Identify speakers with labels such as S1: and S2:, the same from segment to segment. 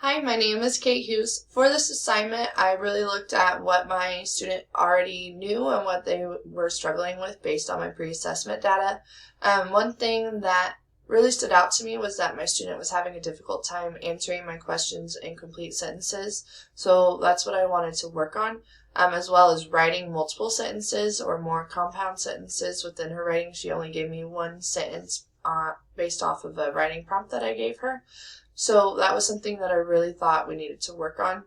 S1: Hi, my name is Kate Hughes. For this assignment, I really looked at what my student already knew and what they were struggling with based on my pre-assessment data. One thing that really stood out to me was that my student was having a difficult time answering my questions in complete sentences. So that's what I wanted to work on, as well as writing multiple sentences or more compound sentences within her writing. She only gave me one sentence based off of a writing prompt that I gave her. So that was something that I really thought we needed to work on.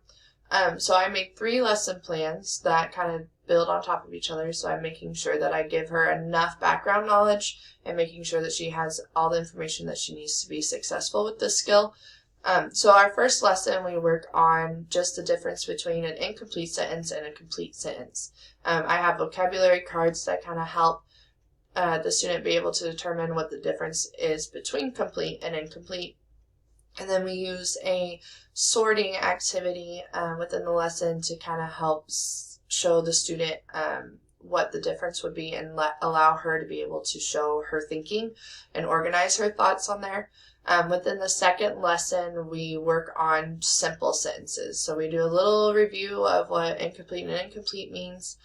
S1: So I made 3 lesson plans that kind of build on top of each other. So I'm making sure that I give her enough background knowledge and making sure that she has all the information that she needs to be successful with this skill. So our first lesson, we work on just the difference between an incomplete sentence and a complete sentence. I have vocabulary cards that kind of help the student be able to determine what the difference is between complete and incomplete. And then we use a sorting activity within the lesson to kind of help show the student what the difference would be and allow her to be able to show her thinking and organize her thoughts on there. Within the second lesson, we work on simple sentences. So we do a little review of what incomplete and incomplete means,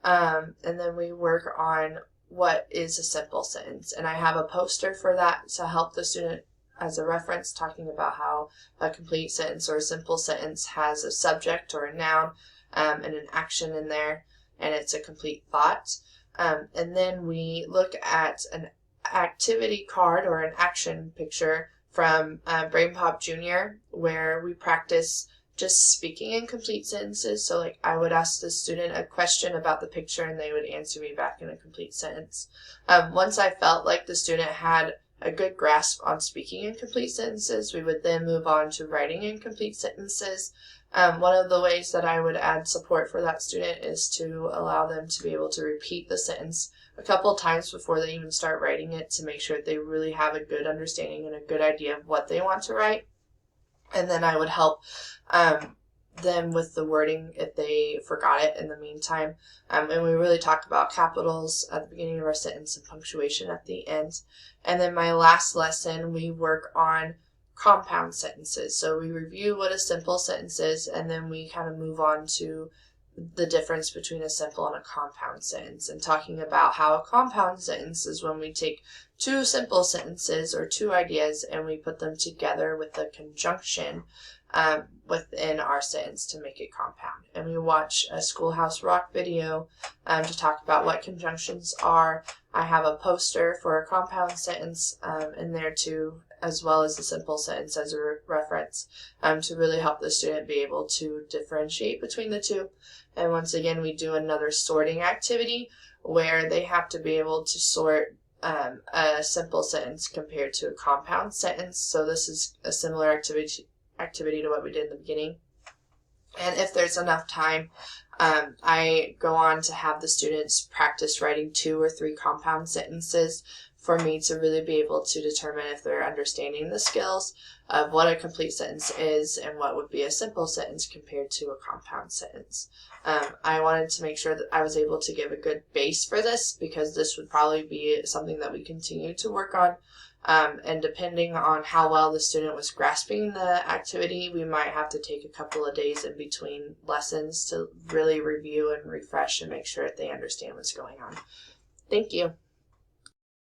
S1: and then we work on what is a simple sentence. And I have a poster for that to help the student as a reference, talking about how a complete sentence or a simple sentence has a subject or a noun and an action in there, and it's a complete thought. And then we look at an activity card or an action picture from Brain Pop Jr., where we practice just speaking in complete sentences. So like I would ask the student a question about the picture and they would answer me back in a complete sentence. Once I felt like the student had a good grasp on speaking in complete sentences, we would then move on to writing in complete sentences. One of the ways that I would add support for that student is to allow them to be able to repeat the sentence a couple times before they even start writing it to make sure that they really have a good understanding and a good idea of what they want to write. And then I would help them with the wording if they forgot it in the meantime. And we really talk about capitals at the beginning of our sentence and punctuation at the end. And then my last lesson, we work on compound sentences. So we review what a simple sentence is, and then we kind of move on to the difference between a simple and a compound sentence, and talking about how a compound sentence is when we take 2 simple sentences or 2 ideas and we put them together with a conjunction within our sentence to make it compound. And we watch a Schoolhouse Rock video to talk about what conjunctions are. I have a poster for a compound sentence in there too, as well as a simple sentence as a reference to really help the student be able to differentiate between the 2. And once again, we do another sorting activity where they have to be able to sort a simple sentence compared to a compound sentence. So this is a similar activity to what we did in the beginning. And if there's enough time, I go on to have the students practice writing 2 or 3 compound sentences for me to really be able to determine if they're understanding the skills of what a complete sentence is and what would be a simple sentence compared to a compound sentence. I wanted to make sure that I was able to give a good base for this, because this would probably be something that we continue to work on. And depending on how well the student was grasping the activity, we might have to take a couple of days in between lessons to really review and refresh and make sure that they understand what's going on. Thank you.